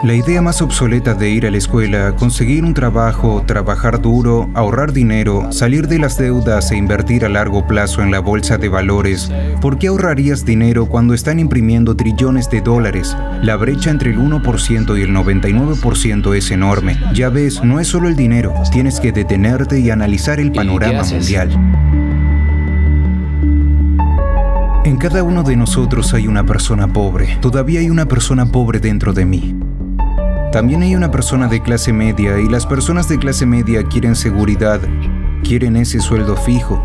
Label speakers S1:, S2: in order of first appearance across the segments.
S1: La idea más obsoleta de ir a la escuela, conseguir un trabajo, trabajar duro, ahorrar dinero, salir de las deudas e invertir a largo plazo en la bolsa de valores. ¿Por qué ahorrarías dinero cuando están imprimiendo trillones de dólares? La brecha entre el 1% y el 99% es enorme. Ya ves, no es solo el dinero, tienes que detenerte y analizar el panorama mundial. En cada uno de nosotros hay una persona pobre. Todavía hay una persona pobre dentro de mí. También hay una persona de clase media y las personas de clase media quieren seguridad, quieren ese sueldo fijo.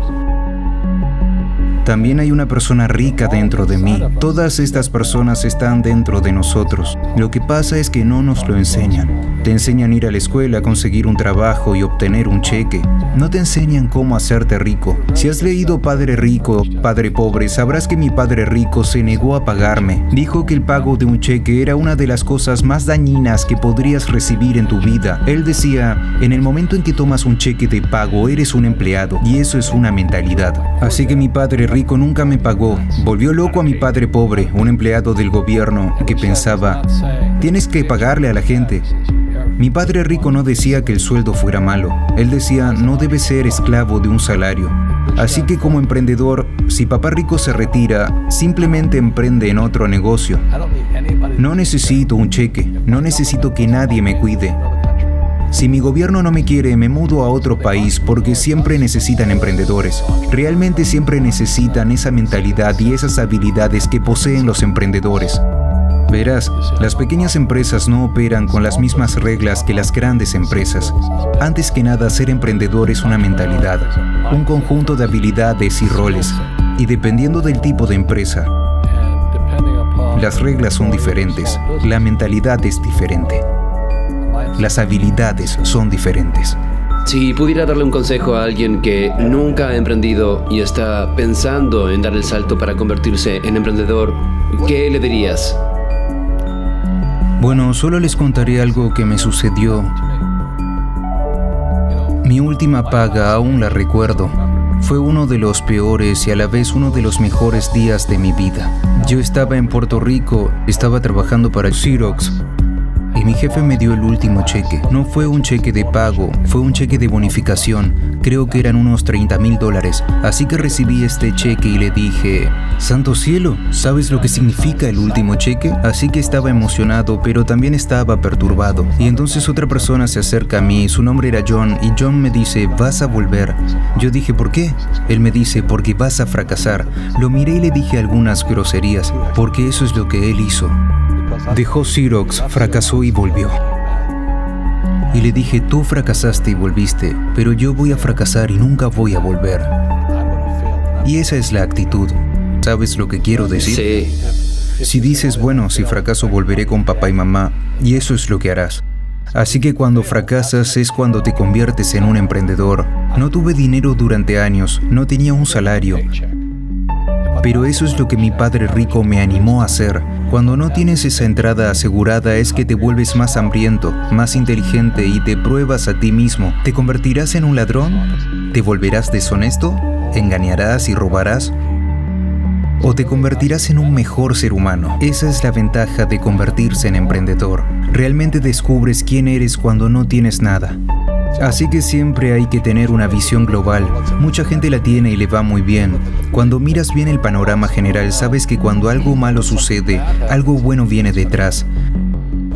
S1: También hay una persona rica dentro de mí. Todas estas personas están dentro de nosotros. Lo que pasa es que no nos lo enseñan. Te enseñan a ir a la escuela, conseguir un trabajo y obtener un cheque. No te enseñan cómo hacerte rico. Si has leído Padre Rico, Padre Pobre, sabrás que mi padre rico se negó a pagarme. Dijo que el pago de un cheque era una de las cosas más dañinas que podrías recibir en tu vida. Él decía, en el momento en que tomas un cheque de pago, eres un empleado, y eso es una mentalidad. Así que mi padre rico nunca me pagó. Volvió loco a mi padre pobre, un empleado del gobierno, que pensaba, tienes que pagarle a la gente. Mi padre rico no decía que el sueldo fuera malo. Él decía, no debes ser esclavo de un salario. Así que como emprendedor, si papá rico se retira, simplemente emprende en otro negocio. No necesito un cheque, no necesito que nadie me cuide. Si mi gobierno no me quiere, me mudo a otro país porque siempre necesitan emprendedores. Realmente siempre necesitan esa mentalidad y esas habilidades que poseen los emprendedores. Verás, las pequeñas empresas no operan con las mismas reglas que las grandes empresas. Antes que nada, ser emprendedor es una mentalidad, un conjunto de habilidades y roles. Y dependiendo del tipo de empresa, las reglas son diferentes, la mentalidad es diferente, las habilidades son diferentes.
S2: Si pudiera darle un consejo a alguien que nunca ha emprendido y está pensando en dar el salto para convertirse en emprendedor, ¿qué le dirías?
S1: Bueno, solo les contaré algo que me sucedió. Mi última paga aún la recuerdo. Fue uno de los peores y a la vez uno de los mejores días de mi vida. Yo estaba en Puerto Rico, estaba trabajando para Xerox y mi jefe me dio el último cheque. No fue un cheque de pago, fue un cheque de bonificación. Creo que eran unos $30,000. Así que recibí este cheque y le dije, ¡santo cielo! ¿Sabes lo que significa el último cheque? Así que estaba emocionado, pero también estaba perturbado. Y entonces otra persona se acerca a mí, su nombre era John, y John me dice, ¿vas a volver? Yo dije, ¿por qué? Él me dice, porque vas a fracasar. Lo miré y le dije algunas groserías, porque eso es lo que él hizo. Dejó Xerox, fracasó y volvió. Y le dije, tú fracasaste y volviste, pero yo voy a fracasar y nunca voy a volver. Y esa es la actitud. ¿Sabes lo que quiero decir?
S2: Sí.
S1: Si dices, bueno, si fracaso volveré con papá y mamá, y eso es lo que harás. Así que cuando fracasas es cuando te conviertes en un emprendedor. No tuve dinero durante años, no tenía un salario. Pero eso es lo que mi padre rico me animó a hacer. Cuando no tienes esa entrada asegurada es que te vuelves más hambriento, más inteligente y te pruebas a ti mismo. ¿Te convertirás en un ladrón? ¿Te volverás deshonesto? ¿Engañarás y robarás? ¿O te convertirás en un mejor ser humano? Esa es la ventaja de convertirse en emprendedor. Realmente descubres quién eres cuando no tienes nada. Así que siempre hay que tener una visión global. Mucha gente la tiene y le va muy bien. Cuando miras bien el panorama general, sabes que cuando algo malo sucede, algo bueno viene detrás.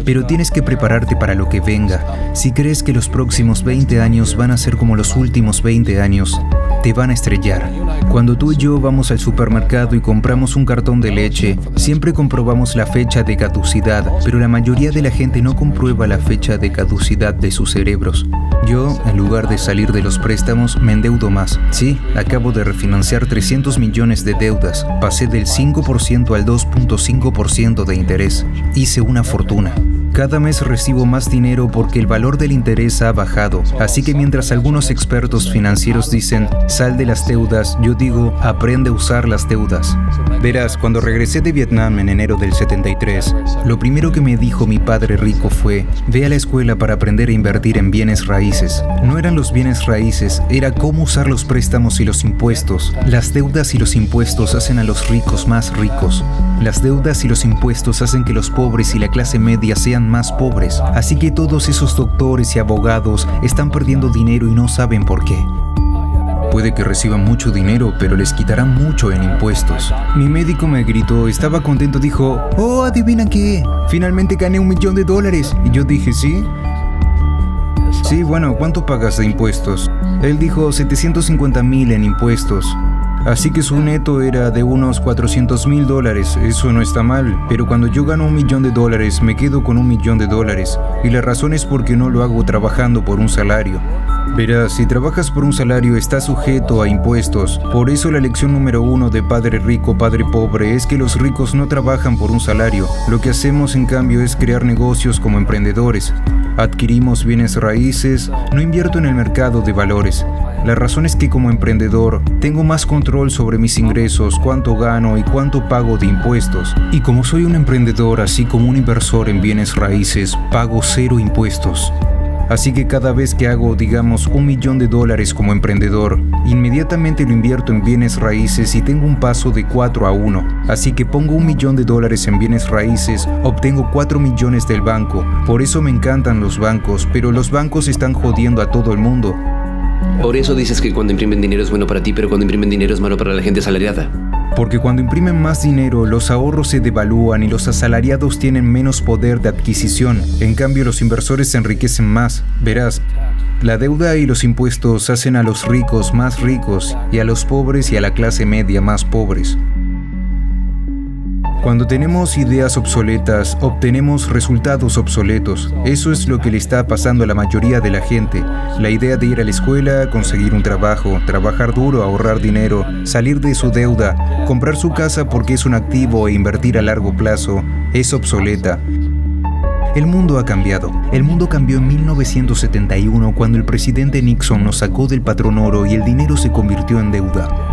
S1: Pero tienes que prepararte para lo que venga. Si crees que los próximos 20 años van a ser como los últimos 20 años, te van a estrellar. Cuando tú y yo vamos al supermercado y compramos un cartón de leche, siempre comprobamos la fecha de caducidad, pero la mayoría de la gente no comprueba la fecha de caducidad de sus cerebros. Yo, en lugar de salir de los préstamos, me endeudo más. Sí, acabo de refinanciar 300 millones de deudas. Pasé del 5% al 2.5% de interés. Hice una fortuna. Cada mes recibo más dinero porque el valor del interés ha bajado. Así que mientras algunos expertos financieros dicen, sal de las deudas, yo digo, aprende a usar las deudas. Verás, cuando regresé de Vietnam en enero del 73, lo primero que me dijo mi padre rico fue, ve a la escuela para aprender a invertir en bienes raíces. No eran los bienes raíces, era cómo usar los préstamos y los impuestos. Las deudas y los impuestos hacen a los ricos más ricos. Las deudas y los impuestos hacen que los pobres y la clase media sean están más pobres. Así que todos esos doctores y abogados están perdiendo dinero y no saben por qué. Puede que reciban mucho dinero, pero les quitarán mucho en impuestos. Mi médico me gritó, estaba contento, dijo, «Oh, ¿adivina qué? Finalmente gané $1 millón. Y yo dije, ¿sí? Sí, bueno, ¿cuánto pagas de impuestos? Él dijo 750,000 en impuestos. Así que su neto era de unos $400,000. Eso no está mal, pero cuando yo gano $1 millón, me quedo con $1 millón. Y la razón es porque no lo hago trabajando por un salario. Verás, si trabajas por un salario estás sujeto a impuestos. Por eso la lección número 1 de Padre Rico, Padre Pobre es que los ricos no trabajan por un salario. Lo que hacemos en cambio es crear negocios como emprendedores. Adquirimos bienes raíces, no invierto en el mercado de valores. La razón es que como emprendedor tengo más control sobre mis ingresos, cuánto gano y cuánto pago de impuestos. Y como soy un emprendedor, así como un inversor en bienes raíces, pago 0 impuestos. Así que cada vez que hago, digamos, $1 millón como emprendedor, inmediatamente lo invierto en bienes raíces y tengo un paso de 4 a 1. Así que pongo $1 millón en bienes raíces, obtengo 4 millones del banco. Por eso me encantan los bancos, pero los bancos están jodiendo a todo el mundo.
S2: Por eso dices que cuando imprimen dinero es bueno para ti, pero cuando imprimen dinero es malo para la gente asalariada.
S1: Porque cuando imprimen más dinero, los ahorros se devalúan y los asalariados tienen menos poder de adquisición. En cambio, los inversores se enriquecen más. Verás, la deuda y los impuestos hacen a los ricos más ricos y a los pobres y a la clase media más pobres. Cuando tenemos ideas obsoletas, obtenemos resultados obsoletos. Eso es lo que le está pasando a la mayoría de la gente. La idea de ir a la escuela, conseguir un trabajo, trabajar duro, ahorrar dinero, salir de su deuda, comprar su casa porque es un activo e invertir a largo plazo, es obsoleta. El mundo ha cambiado. El mundo cambió en 1971 cuando el presidente Nixon nos sacó del patrón oro y el dinero se convirtió en deuda.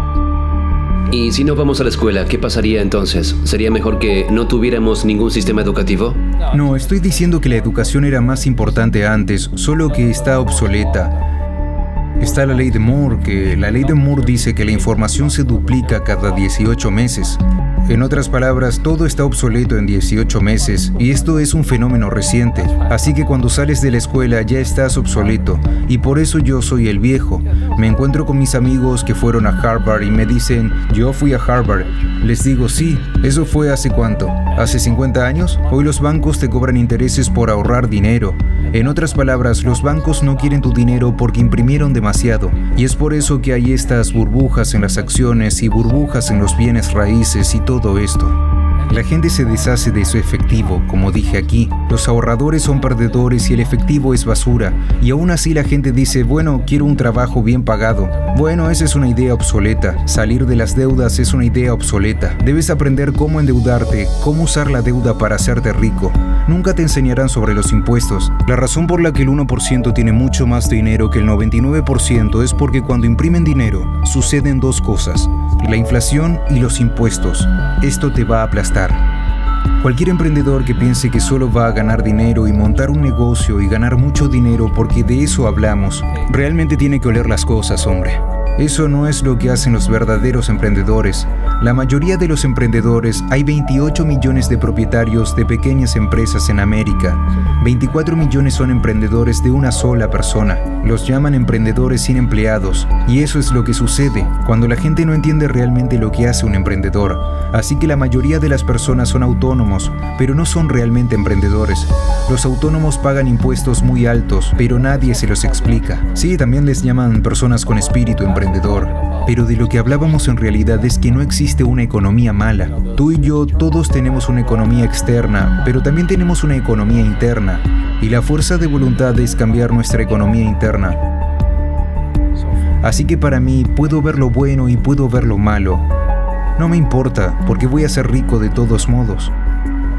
S2: Y si no vamos a la escuela, ¿qué pasaría entonces? ¿Sería mejor que no tuviéramos ningún sistema educativo?
S1: No, estoy diciendo que la educación era más importante antes, solo que está obsoleta. Está la ley de Moore, que la ley de Moore dice que la información se duplica cada 18 meses. En otras palabras, todo está obsoleto en 18 meses, y esto es un fenómeno reciente. Así que cuando sales de la escuela ya estás obsoleto, y por eso yo soy el viejo. Me encuentro con mis amigos que fueron a Harvard y me dicen, yo fui a Harvard. Les digo, sí, ¿eso fue hace cuánto? ¿Hace 50 años? Hoy los bancos te cobran intereses por ahorrar dinero. En otras palabras, los bancos no quieren tu dinero porque imprimieron demasiado. Y es por eso que hay estas burbujas en las acciones y burbujas en los bienes raíces y todo esto. La gente se deshace de su efectivo, como dije aquí. Los ahorradores son perdedores y el efectivo es basura. Y aún así la gente dice, bueno, quiero un trabajo bien pagado. Bueno, esa es una idea obsoleta. Salir de las deudas es una idea obsoleta. Debes aprender cómo endeudarte, cómo usar la deuda para hacerte rico. Nunca te enseñarán sobre los impuestos. La razón por la que el 1% tiene mucho más dinero que el 99% es porque cuando imprimen dinero, suceden dos cosas: la inflación y los impuestos. Esto te va a aplastar. Cualquier emprendedor que piense que solo va a ganar dinero y montar un negocio y ganar mucho dinero porque de eso hablamos, realmente tiene que oler las cosas, hombre. Eso no es lo que hacen los verdaderos emprendedores. La mayoría de los emprendedores, hay 28 millones de propietarios de pequeñas empresas en América. 24 millones son emprendedores de una sola persona. Los llaman emprendedores sin empleados. Y eso es lo que sucede cuando la gente no entiende realmente lo que hace un emprendedor. Así que la mayoría de las personas son autónomos, pero no son realmente emprendedores. Los autónomos pagan impuestos muy altos, pero nadie se los explica. Sí, también les llaman personas con espíritu emprendedor. Pero de lo que hablábamos en realidad es que no existe una economía mala. Tú y yo todos tenemos una economía externa, pero también tenemos una economía interna. Y la fuerza de voluntad es cambiar nuestra economía interna. Así que para mí puedo ver lo bueno y puedo ver lo malo. No me importa, porque voy a ser rico de todos modos.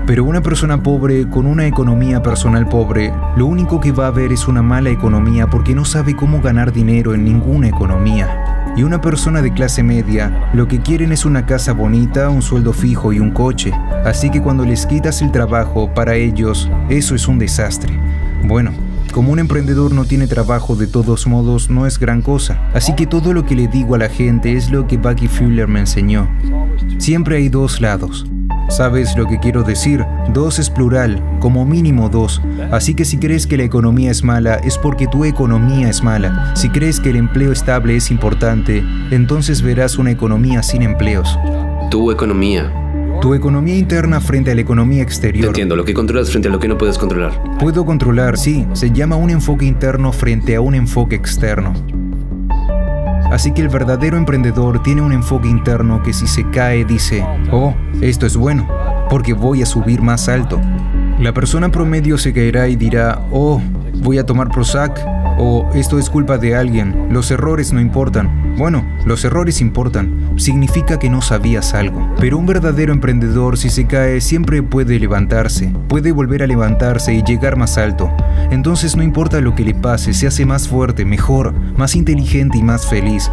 S1: Pero una persona pobre con una economía personal pobre, lo único que va a ver es una mala economía porque no sabe cómo ganar dinero en ninguna economía. Y una persona de clase media, lo que quieren es una casa bonita, un sueldo fijo y un coche. Así que cuando les quitas el trabajo, para ellos, eso es un desastre. Bueno, como un emprendedor no tiene trabajo de todos modos, no es gran cosa. Así que todo lo que le digo a la gente es lo que Bucky Fuller me enseñó. Siempre hay dos lados. ¿Sabes lo que quiero decir? 2 es plural, como mínimo 2. Así que si crees que la economía es mala, es porque tu economía es mala. Si crees que el empleo estable es importante, entonces verás una economía sin empleos.
S2: Tu economía.
S1: Tu economía interna frente a la economía
S2: Te
S1: exterior.
S2: entiendo, lo que controlas frente a lo que no puedes controlar.
S1: Puedo controlar, sí, se llama un enfoque interno frente a un enfoque externo. Así que el verdadero emprendedor tiene un enfoque interno que si se cae dice, oh, esto es bueno, porque voy a subir más alto. La persona promedio se caerá y dirá, oh, voy a tomar Prozac, o esto es culpa de alguien, los errores no importan. Bueno, los errores importan, significa que no sabías algo. Pero un verdadero emprendedor, si se cae, siempre puede levantarse, puede volver a levantarse y llegar más alto. Entonces no importa lo que le pase, se hace más fuerte, mejor, más inteligente y más feliz.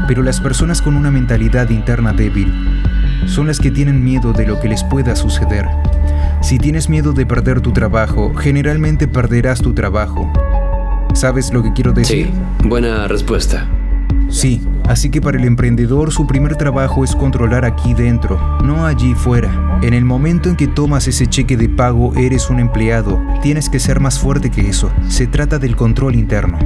S1: Pero las personas con una mentalidad interna débil son las que tienen miedo de lo que les pueda suceder. Si tienes miedo de perder tu trabajo, generalmente perderás tu trabajo. ¿Sabes lo que quiero decir?
S2: Sí, buena respuesta.
S1: Sí, así que para el emprendedor su primer trabajo es controlar aquí dentro, no allí fuera. En el momento en que tomas ese cheque de pago eres un empleado, tienes que ser más fuerte que eso. Se trata del control interno.